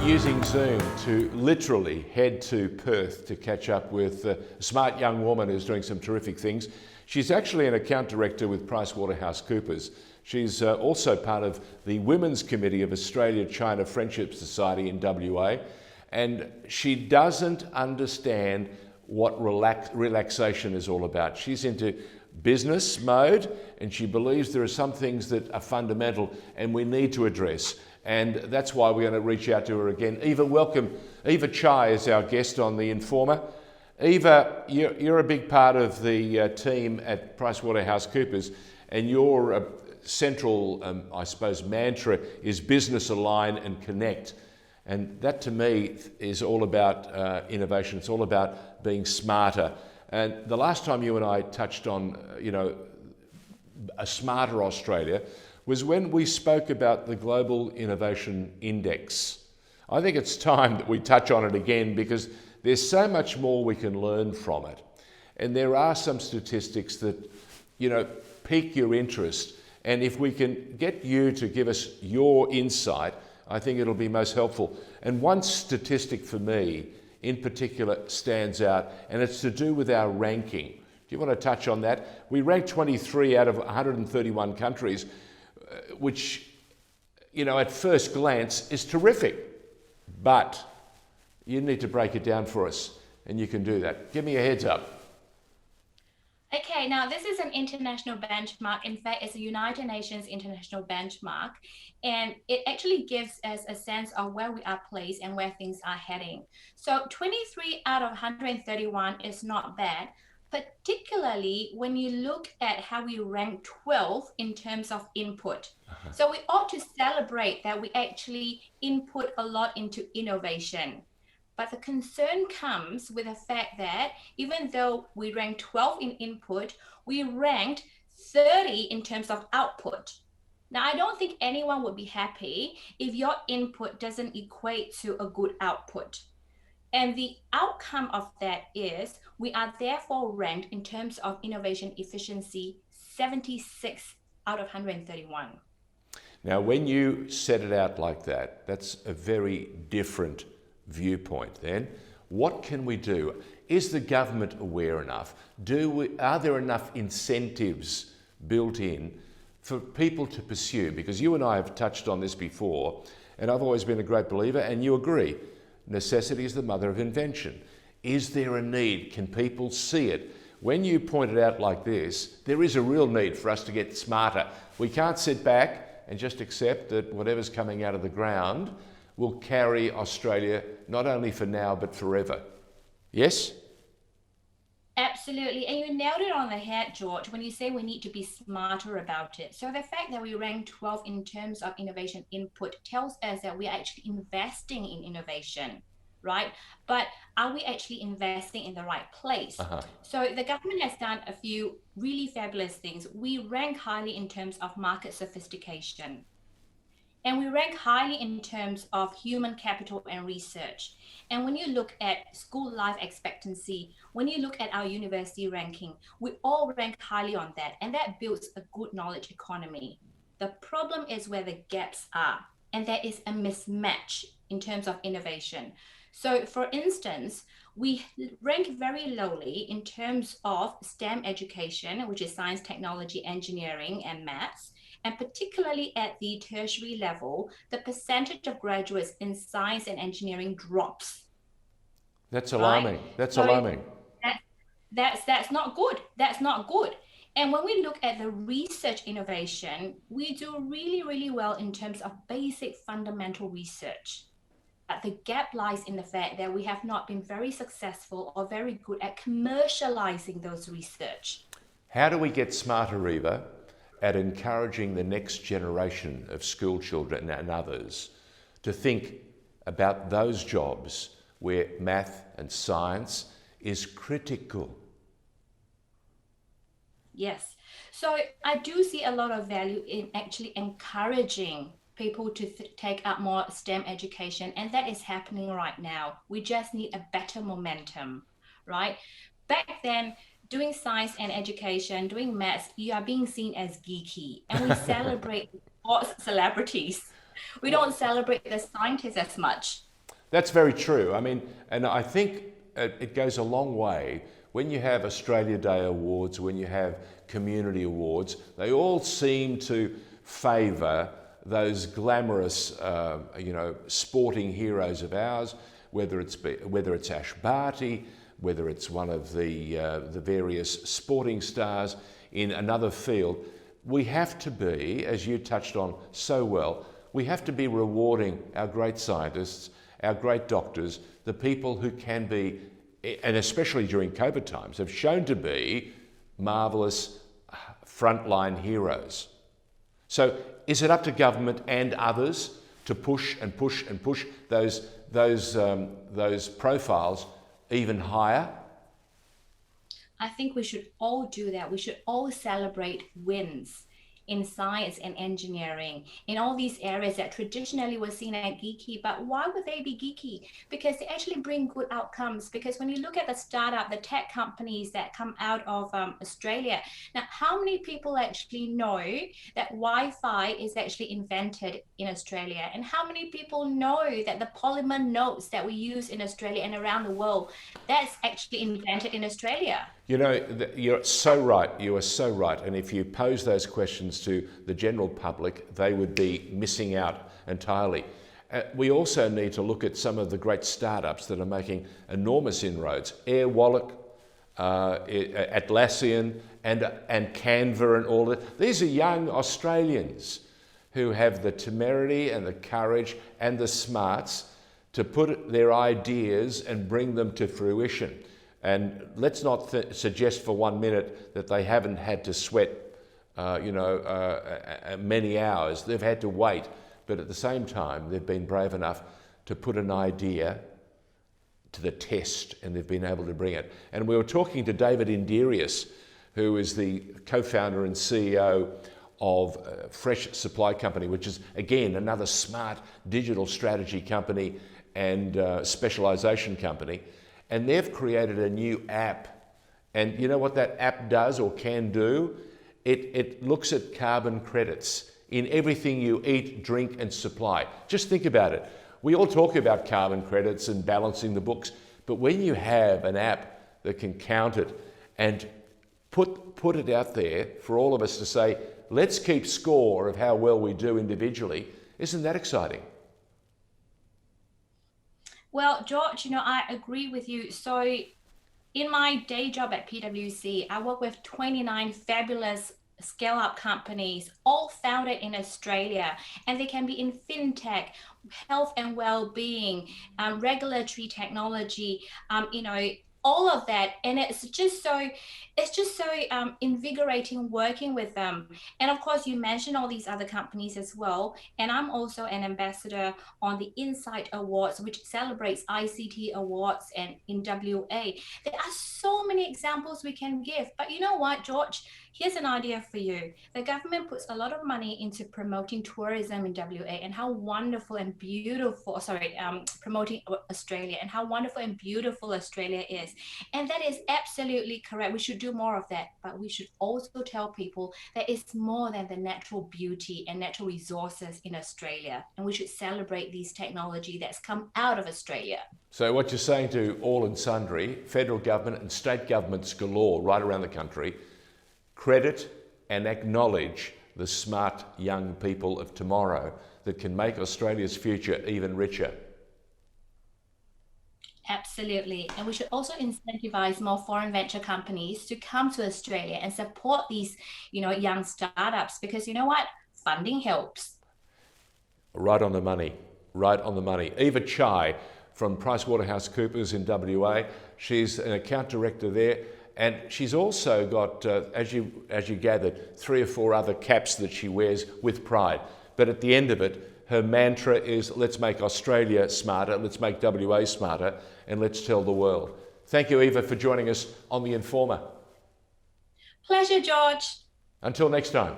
using Zoom to literally head to Perth to catch up with a smart young woman who's doing some terrific things. She's actually an account director with PricewaterhouseCoopers. She's also part of the Women's Committee of Australia-China Friendship Society in WA, and she doesn't understand what relaxation is all about. She's into business mode, and she believes there are some things that are fundamental and we need to address. And that's why we're going to reach out to her again. Eva, welcome. Eva Chye is our guest on The Informer. Eva, you're a big part of the team at PricewaterhouseCoopers, and your central, I suppose, mantra is business align and connect. And that to me is all about innovation. It's all about being smarter. And the last time you and I touched on, a smarter Australia was when we spoke about the Global Innovation Index. I think it's time that we touch on it again because there's so much more we can learn from it. And there are some statistics that, pique your interest. And if we can get you to give us your insight, I think it'll be most helpful. And one statistic for me in particular stands out, and it's to do with our ranking. Do you want to touch on that? We ranked 23 out of 131 countries, which, at first glance is terrific, but you need to break it down for us, and you can do that. Give me a heads up. Okay, now this is an international benchmark. In fact, it's a United Nations international benchmark, and it actually gives us a sense of where we are placed and where things are heading. So 23 out of 131 is not bad, particularly when you look at how we rank 12th in terms of input. So we ought to celebrate that we actually input a lot into innovation. But the concern comes with the fact that even though we ranked 12 in input, we ranked 30 in terms of output. Now, I don't think anyone would be happy if your input doesn't equate to a good output. And the outcome of that is we are therefore ranked in terms of innovation efficiency 76 out of 131. Now, when you set it out like that, that's a very different viewpoint then. What can we do? Is the government aware enough? Are there enough incentives built in for people to pursue? Because you and I have touched on this before, and I've always been a great believer, and you agree, necessity is the mother of invention. Is there a need? Can people see it? When you point it out like this, there is a real need for us to get smarter. We can't sit back and just accept that whatever's coming out of the ground will carry Australia not only for now but forever. Yes? Absolutely. And you nailed it on the head, George, when you say we need to be smarter about it. So the fact that we rank 12 in terms of innovation input tells us that we're actually investing in innovation, right? But are we actually investing in the right place? So the government has done a few really fabulous things. We rank highly in terms of market sophistication. And we rank highly in terms of human capital and research. And when you look at school life expectancy, when you look at our university ranking, we all rank highly on that. And that builds a good knowledge economy. The problem is where the gaps are. And there is a mismatch in terms of innovation. So for instance, we rank very lowly in terms of STEM education, which is science, technology, engineering, and maths. And particularly at the tertiary level, the percentage of graduates in science and engineering drops. That's alarming. Right? That's alarming. That's not good. That's not good. And when we look at the research innovation, we do really, really well in terms of basic fundamental research. But the gap lies in the fact that we have not been very successful or very good at commercializing those research. How do we get smarter, Eva, at encouraging the next generation of school children and others to think about those jobs where math and science is critical? Yes. So I do see a lot of value in actually encouraging people to take up more STEM education, and that is happening right now. We just need a better momentum, right? Back then, doing science and education, doing maths, you are being seen as geeky, and we celebrate sports celebrities. We don't celebrate the scientists as much. That's very true. I mean, and I think it goes a long way when you have Australia Day awards, when you have community awards. They all seem to favour those glamorous, sporting heroes of ours, whether it's Ash Barty, whether it's one of the various sporting stars in another field. We have to be, as you touched on so well, we have to be rewarding our great scientists, our great doctors, the people who can be, and especially during COVID times, have shown to be marvellous frontline heroes. So is it up to government and others to push and push and push those profiles even higher? I think we should all do that. We should all celebrate wins in science and engineering, in all these areas that traditionally were seen as geeky. But why would they be geeky? Because they actually bring good outcomes. Because when you look at the startup, the tech companies that come out of Australia, now how many people actually know that Wi-Fi is actually invented in Australia? And how many people know that the polymer notes that we use in Australia and around the world, that's actually invented in Australia? You know, you're so right. You are so right. And if you pose those questions to the general public, they would be missing out entirely. We also need to look at some of the great startups that are making enormous inroads. Air Wallet, Atlassian, and Canva, and all that. These are young Australians who have the temerity and the courage and the smarts to put their ideas and bring them to fruition. And let's not suggest for 1 minute that they haven't had to sweat, many hours. They've had to wait, but at the same time, they've been brave enough to put an idea to the test, and they've been able to bring it. And we were talking to David Indirius, who is the co-founder and CEO of Fresh Supply Company, which is, again, another smart digital strategy company and specialisation company. And they've created a new app. And you know what that app does or can do? It looks at carbon credits in everything you eat, drink, and supply. Just think about it. We all talk about carbon credits and balancing the books, but when you have an app that can count it and put it out there for all of us to say, let's keep score of how well we do individually, isn't that exciting? Well, George, I agree with you. So in my day job at PwC, I work with 29 fabulous scale-up companies, all founded in Australia, and they can be in fintech, health and well-being, regulatory technology, all of that. And it's just so invigorating working with them. And of course, you mentioned all these other companies as well. And I'm also an ambassador on the Insight Awards, which celebrates ICT awards and in WA. There are so many examples we can give. But you know what, George? Here's an idea for you. The government puts a lot of money into promoting tourism in WA and how wonderful and beautiful, promoting Australia and how wonderful and beautiful Australia is. And that is absolutely correct. We should do more of that, but we should also tell people that it's more than the natural beauty and natural resources in Australia. And we should celebrate these technology that's come out of Australia. So what you're saying to all and sundry, federal government and state governments galore right around the country, credit and acknowledge the smart young people of tomorrow that can make Australia's future even richer. Absolutely. And we should also incentivize more foreign venture companies to come to Australia and support these, young startups, because you know what? Funding helps. Right on the money. Right on the money. Eva Chye from PricewaterhouseCoopers in WA. She's an account director there. And she's also got, as you gathered, 3 or 4 other caps that she wears with pride. But at the end of it, her mantra is, let's make Australia smarter, let's make WA smarter, and let's tell the world. Thank you, Eva, for joining us on The Informer. Pleasure, George. Until next time.